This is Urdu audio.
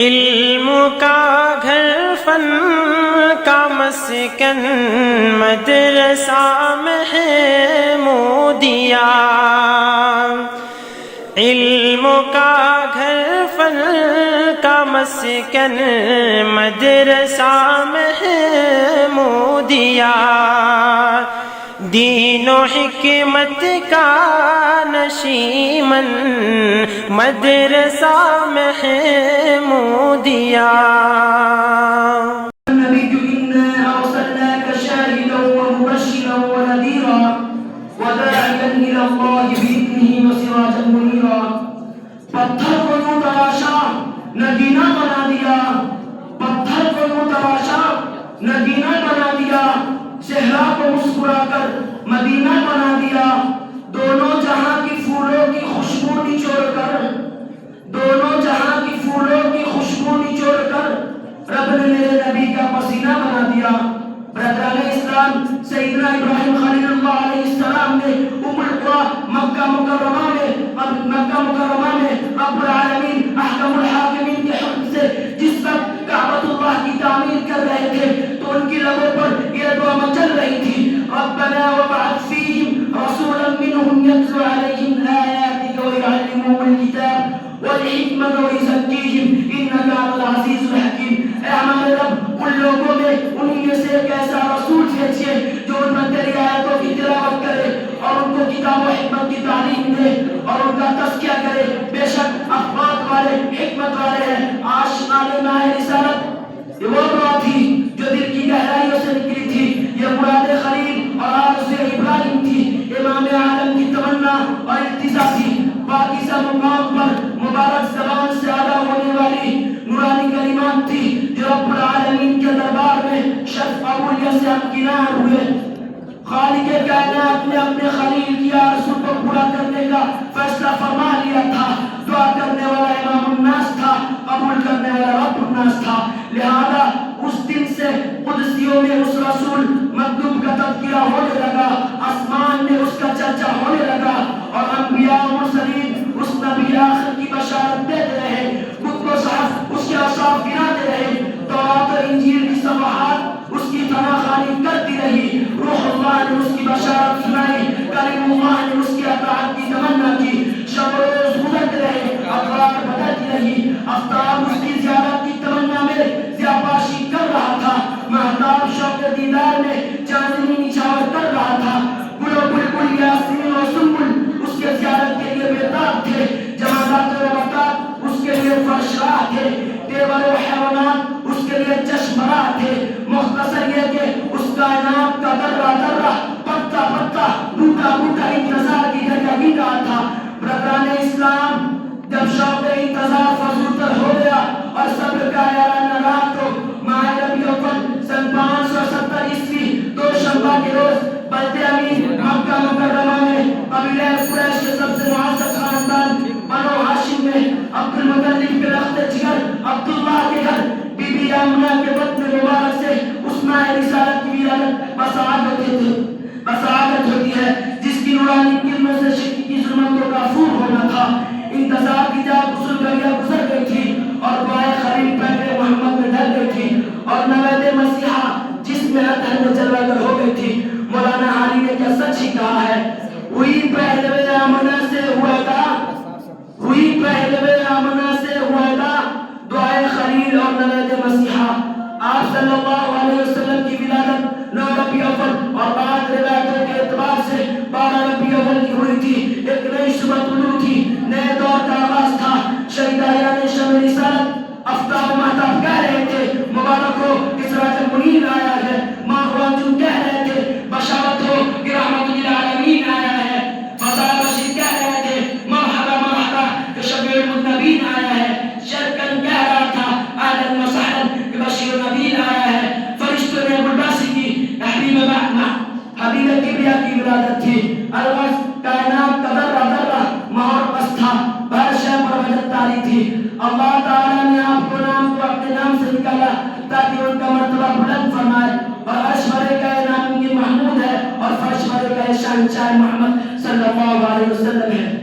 علم کا گھر فن کا مسکن مدرسہ محمودیہ، علم کا گھر فن کا مسکن مدرسہ محمودیہ، دین و حکمت کا نشیمن مدرسہ محمودیہ۔ النبی انا ارسلناک شاہدا ومبشرا ونذیرا وداعیا الی اللہ باذنہ وسراجا منیرا۔ پتھر کو یوں تراشا نگینا بنا دیا، پتھر کو یوں تراشا نگینا بنا دیا، صحرا کو مسکرا کر مدینہ بنا دیا، دونوں جہاں کی پھولوں کی خوشبو نچوڑ کر، دونوں جہاں کی پھولوں کی خوشبو نچوڑ کر رب نے میرے نبی کا پسینہ بنا دیا۔ برادران اسلام، سیدنا ابراہیم خلیل اللہ علیہ السلام نے ام القری مکہ مکرمہ میں رب العالمین احکم الحاکمین کے حکم سے جس وقت کعبۃ اللہ کی تعمیر کر رہے تھے تو ان کی لبوں پر یہ دعا مچل رہی تھی، ربنا وابعث فیہم رسولا منہم یتلو علیہم آیاتک ویعلمہم الکتاب والحکمت ویزکیہم انک انت العزیز الحکیم۔ اے ہمارے رب، ان لوگوں میں انہی میں سے ایک ایسا رسول بھیجیے جو ان پر تیری آیتوں کی تلاوت کرے اور ان کو کتاب و حکمت کی تعلیم دے اور ان کا تزکیہ کرے۔ بے شک اخبار والے حکمت والے ہیں۔ آشنا ماہ رسالت یہ وہ دعا تھی جو دل کی گہرائیوں سے نکلی تھی، یہ مراد خلیل اور آرزو ابراہیم تھی، امام عالم کی تمنا اور التجا تھی۔ پاکیزہ مقام پر مبارک زبان سے ادا ہونے والی نورانی کلمات تھی جو رب العالمین کے دربار میں شرف قبولیت سے ہمکنار ہوئے۔ خالق کائنات نے اپنے خلیل کی آرزو کو پورا کرنے کا فیصلہ فرما لیا تھا۔ دعا کرنے والا امام الناس تھا، قبول کرنے والا رب الناس تھا، لہذا اس دن سے قدسیوں میں اس رسول مکتوب کا تذکرہ ہونے لگا، آسمان میں اس کا چرچا ہونے لگا اور انبیاء و مرسلین اس نبی آخر کی بشارت دیتے رہے، کتب و صحف اس کے اوصاف گناتے رہے، تورات اور انجیل کی صفحات اس کی فناخوانی کرتی رہی، روح اللہ نے اس کی بشارت سنائی، کلیم اللہ نے اس کی اطاعت کی تمنا کی، شب و روز گزرتے رہے، اخبار بدلتی رہی، آفتاب اس کی زیارت کی تمنا میں زیاباشی کر رہا تھا، مہتاب شوق دیدار میں چاندنی نچھاور کر رہا تھا، گل و بلبل یاسمین و سنبل اس کے زیارت کے لیے بیتاب تھے، جمادات و نباتات اس کے لیے فرشراہ تھے، دیور و حیوانات اس کے لیے چشمراہ تھے۔ مختصر یہ کہ اس کائنات کا ذرہ ذرہ پتا پتا بوٹا بوٹا انتظار کی گھڑیاں گن رہا تھا۔ برادران اسلام، جب شوق انتظار فضول تر ہو گیا اور صبر کا اعلان رہا تو ماہ ربیع الاول سن 570 عیسوی دوشنبہ کے روز بلد امین مکہ مکرمہ میں قبیلہ قریش کے سب سے معزز خاندان بنو ہاشم میں عبد المطلب کے رخت جگر عبداللہ کے گھر بی بی آمنہ کے بطن مبارک سے اس ماہ رسالت کی ولادت بسعادت ہوتی ہے جس کی نورانی کلموں سے شرک کی ظلمتوں کا فور ہونا تھا۔ انتظار کی جا غسل گھڑیاں گزر گئی تھی اور دعائے خلیل پہلے محمد میں ڈھل گئی تھی اور نوید مسیحہ جس میں اطہر میں جلوہ گر ہو گئی تھی۔ مولانا حالی نے کیا سچ ہی کہا ہے، ہوئی پہلوے آمنہ سے ہوئیدہ، ہوئی پہلوے آمنہ سے ہوئیدہ، دعائے خلیل اور نوید مسیحہ۔ آپ صلی اللہ علیہ وسلم کی ولادت 9 ربیع الاول اور بعض روایتوں کے اعتبار سے 12 ربیع الاول کی ہوئی تھی۔ ایک نئی صبح طلوع تھی، نئے دور کا آغاز تھا۔ شہدایان شمع رسالت آفتاب و مہتاب کہہ رہے تھے مبارک ہو کہ سراج منیر آیا ہے، ماہ وانجم کہہ رہے تھے بشارت ہو کہ رحمت للعالمین آیا ہے، فضائل بشیر کہہ رہے تھے مرحبا مرحبا کہ شفیع المذنبین آیا ہے، شرکن کہہ رہا تھا اہلا و سہلا کہ بشیر النبیین آیا ہے۔ فرشتوں نے ابوالباسی کی حبیب کبریہ کی ولادت تھی۔ الغرض کائنات کا ذرہ ذرہ مہور پس تھا، ہر شے پر وجد تاری تھی۔ اللہ تعالیٰ نے آپ کو نام کو اپنے نام سے نکالا تاکہ ان کا مرتبہ بلند فرمائے، اور عرش والے کا نام کی محمود ہے اور فرش والے کا شان محمد صلی اللہ علیہ وسلم ہے۔